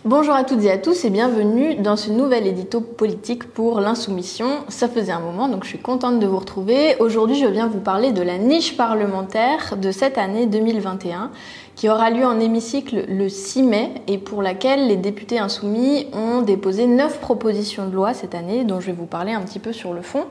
Bonjour à toutes et à tous et bienvenue dans ce nouvel édito politique pour l'Insoumission. Ça faisait un moment, donc je suis contente de vous retrouver. Aujourd'hui, je viens vous parler de la niche parlementaire de cette année 2021 qui aura lieu en hémicycle le 6 mai et pour laquelle les députés insoumis ont déposé 9 propositions de loi cette année dont je vais vous parler un petit peu sur le fond.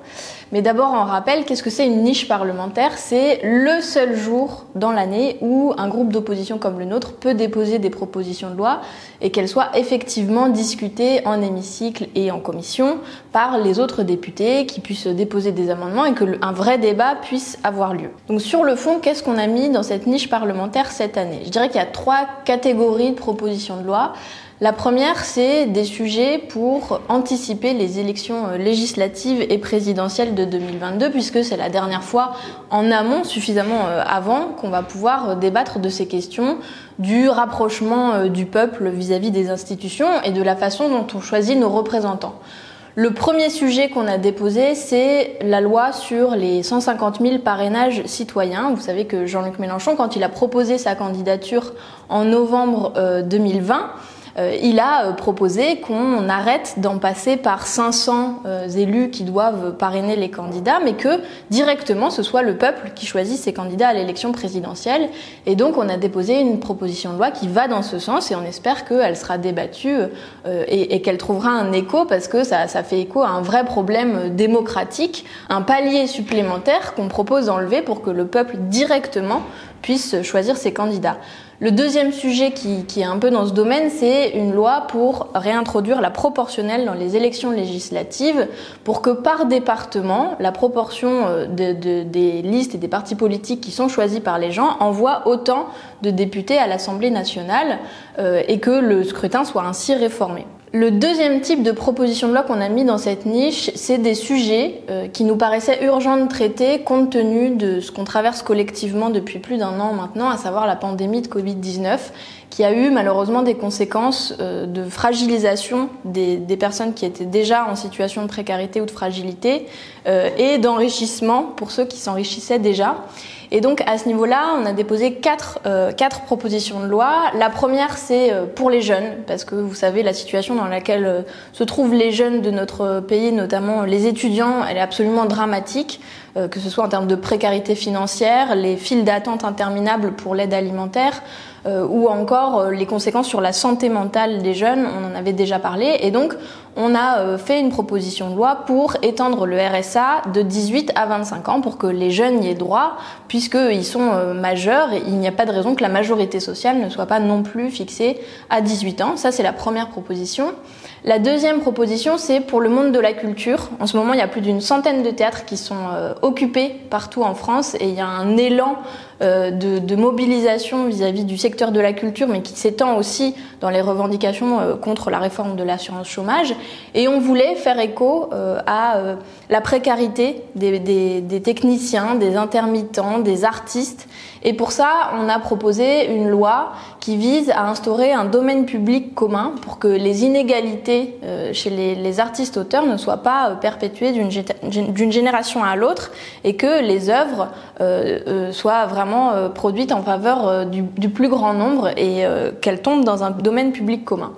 Mais d'abord, en rappel, qu'est-ce que c'est une niche parlementaire? C'est le seul jour dans l'année où un groupe d'opposition comme le nôtre peut déposer des propositions de loi et qu'elles soient effectivement discutées en hémicycle et en commission par les autres députés, qui puissent déposer des amendements et qu'un vrai débat puisse avoir lieu. Donc sur le fond, qu'est-ce qu'on a mis dans cette niche parlementaire cette année? Je dirais qu'il y a 3 catégories de propositions de loi. La première, c'est des sujets pour anticiper les élections législatives et présidentielles de 2022, puisque c'est la dernière fois en amont, suffisamment avant, qu'on va pouvoir débattre de ces questions, du rapprochement du peuple vis-à-vis des institutions et de la façon dont on choisit nos représentants. Le premier sujet qu'on a déposé, c'est la loi sur les 150 000 parrainages citoyens. Vous savez que Jean-Luc Mélenchon, quand il a proposé sa candidature en novembre 2020, il a proposé qu'on arrête d'en passer par 500 élus qui doivent parrainer les candidats, mais que directement ce soit le peuple qui choisit ses candidats à l'élection présidentielle. Et donc on a déposé une proposition de loi qui va dans ce sens et on espère qu'elle sera débattue et qu'elle trouvera un écho, parce que ça fait écho à un vrai problème démocratique, un palier supplémentaire qu'on propose d'enlever pour que le peuple directement puisse choisir ses candidats. Le deuxième sujet qui est un peu dans ce domaine, c'est une loi pour réintroduire la proportionnelle dans les élections législatives, pour que par département, la proportion des listes et des partis politiques qui sont choisis par les gens envoie autant de députés à l'Assemblée nationale et que le scrutin soit ainsi réformé. Le deuxième type de proposition de loi qu'on a mis dans cette niche, c'est des sujets qui nous paraissaient urgents de traiter compte tenu de ce qu'on traverse collectivement depuis plus d'1 an maintenant, à savoir la pandémie de Covid-19, qui a eu malheureusement des conséquences de fragilisation des personnes qui étaient déjà en situation de précarité ou de fragilité et d'enrichissement pour ceux qui s'enrichissaient déjà. Et donc à ce niveau-là, on a déposé 4 propositions de loi. La première, c'est pour les jeunes, parce que vous savez, la situation dans laquelle se trouvent les jeunes de notre pays, notamment les étudiants, elle est absolument dramatique, que ce soit en termes de précarité financière, les files d'attente interminables pour l'aide alimentaire, ou encore les conséquences sur la santé mentale des jeunes, on en avait déjà parlé. Et donc on a fait une proposition de loi pour étendre le RSA de 18 à 25 ans pour que les jeunes y aient droit, puisqu'ils sont majeurs et il n'y a pas de raison que la majorité sociale ne soit pas non plus fixée à 18 ans. Ça, c'est la première proposition. La deuxième proposition, c'est pour le monde de la culture. En ce moment, il y a plus d'une centaine de théâtres qui sont occupés partout en France et il y a un élan de mobilisation vis-à-vis du secteur de la culture, mais qui s'étend aussi dans les revendications contre la réforme de l'assurance chômage. Et on voulait faire écho à la précarité des techniciens, des intermittents, des artistes. Et pour ça, on a proposé une loi qui vise à instaurer un domaine public commun pour que les inégalités chez les artistes auteurs ne soient pas perpétuées d'une génération à l'autre et que les œuvres soient vraiment produites en faveur du plus grand nombre et qu'elles tombent dans un domaine public commun.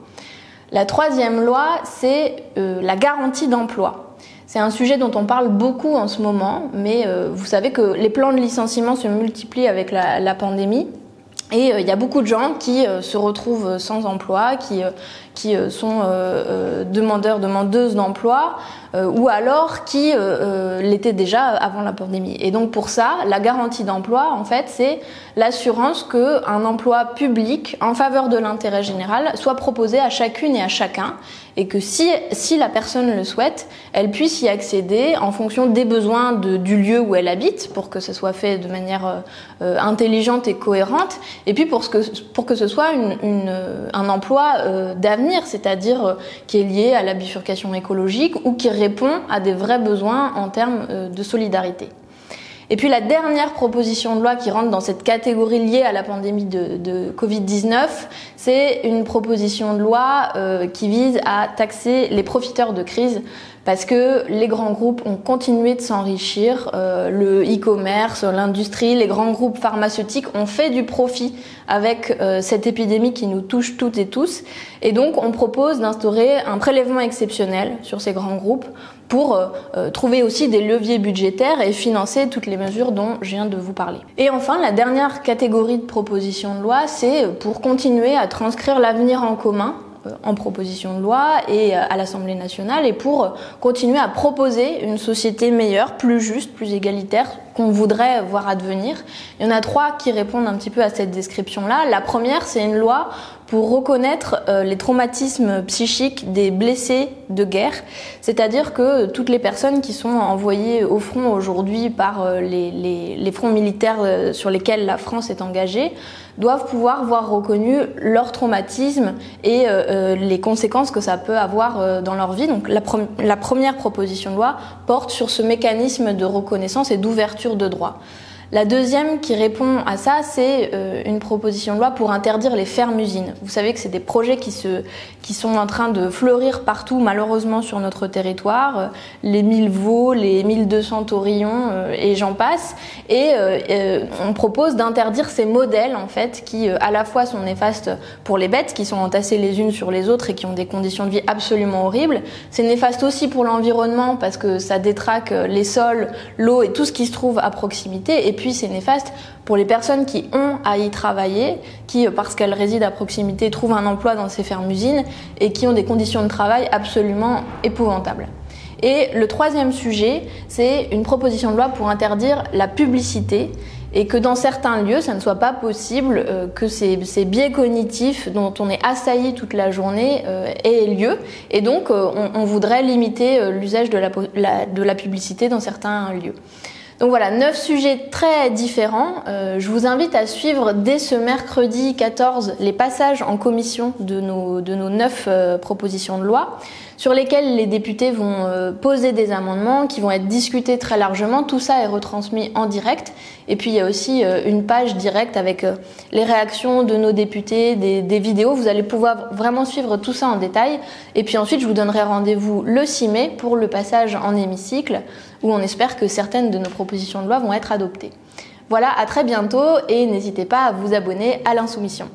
La troisième loi, c'est la garantie d'emploi. C'est un sujet dont on parle beaucoup en ce moment, mais vous savez que les plans de licenciement se multiplient avec la pandémie. Et il y a beaucoup de gens qui se retrouvent sans emploi, qui sont demandeurs, demandeuses d'emploi, ou alors qui l'étaient déjà avant la pandémie. Et donc pour ça, la garantie d'emploi, en fait, c'est l'assurance qu'un emploi public en faveur de l'intérêt général soit proposé à chacune et à chacun, et que si la personne le souhaite, elle puisse y accéder en fonction des besoins du lieu où elle habite, pour que ce soit fait de manière intelligente et cohérente, et puis pour que ce soit un emploi d'avenir, c'est-à-dire qui est lié à la bifurcation écologique ou qui répond à des vrais besoins en termes de solidarité. Et puis la dernière proposition de loi qui rentre dans cette catégorie liée à la pandémie de Covid-19, c'est une proposition de loi qui vise à taxer les profiteurs de crise, parce que les grands groupes ont continué de s'enrichir, le e-commerce, l'industrie, les grands groupes pharmaceutiques ont fait du profit avec cette épidémie qui nous touche toutes et tous, et donc on propose d'instaurer un prélèvement exceptionnel sur ces grands groupes pour trouver aussi des leviers budgétaires et financer toutes les mesures dont je viens de vous parler. Et enfin, la dernière catégorie de propositions de loi, c'est pour continuer à transcrire l'avenir en commun en proposition de loi et à l'Assemblée nationale, et pour continuer à proposer une société meilleure, plus juste, plus égalitaire, qu'on voudrait voir advenir. Il y en a 3 qui répondent un petit peu à cette description-là. La première, c'est une loi pour reconnaître les traumatismes psychiques des blessés de guerre, c'est-à-dire que toutes les personnes qui sont envoyées au front aujourd'hui par les fronts militaires sur lesquels la France est engagée doivent pouvoir voir reconnu leur traumatisme et les conséquences que ça peut avoir dans leur vie. Donc la première proposition de loi porte sur ce mécanisme de reconnaissance et d'ouverture de droits. La deuxième qui répond à ça, c'est une proposition de loi pour interdire les fermes-usines. Vous savez que c'est des projets qui sont en train de fleurir partout, malheureusement, sur notre territoire. Les 1000 veaux, les 1200 taurillons, et j'en passe. Et on propose d'interdire ces modèles, en fait, qui à la fois sont néfastes pour les bêtes, qui sont entassées les unes sur les autres et qui ont des conditions de vie absolument horribles. C'est néfaste aussi pour l'environnement parce que ça détraque les sols, l'eau et tout ce qui se trouve à proximité. Et puis c'est néfaste pour les personnes qui ont à y travailler, qui, parce qu'elles résident à proximité, trouvent un emploi dans ces fermes-usines et qui ont des conditions de travail absolument épouvantables. Et le troisième sujet, c'est une proposition de loi pour interdire la publicité et que dans certains lieux, ça ne soit pas possible que ces biais cognitifs dont on est assailli toute la journée aient lieu. Et donc, on voudrait limiter l'usage de la publicité dans certains lieux. Donc voilà, 9 sujets très différents. Je vous invite à suivre dès ce mercredi 14 les passages en commission de nos 9 propositions de loi sur lesquelles les députés vont poser des amendements qui vont être discutés très largement. Tout ça est retransmis en direct. Et puis il y a aussi une page directe avec les réactions de nos députés, des vidéos. Vous allez pouvoir vraiment suivre tout ça en détail. Et puis ensuite, je vous donnerai rendez-vous le 6 mai pour le passage en hémicycle où on espère que certaines de nos propositions de loi vont être adoptées. Voilà, à très bientôt et n'hésitez pas à vous abonner à l'Insoumission.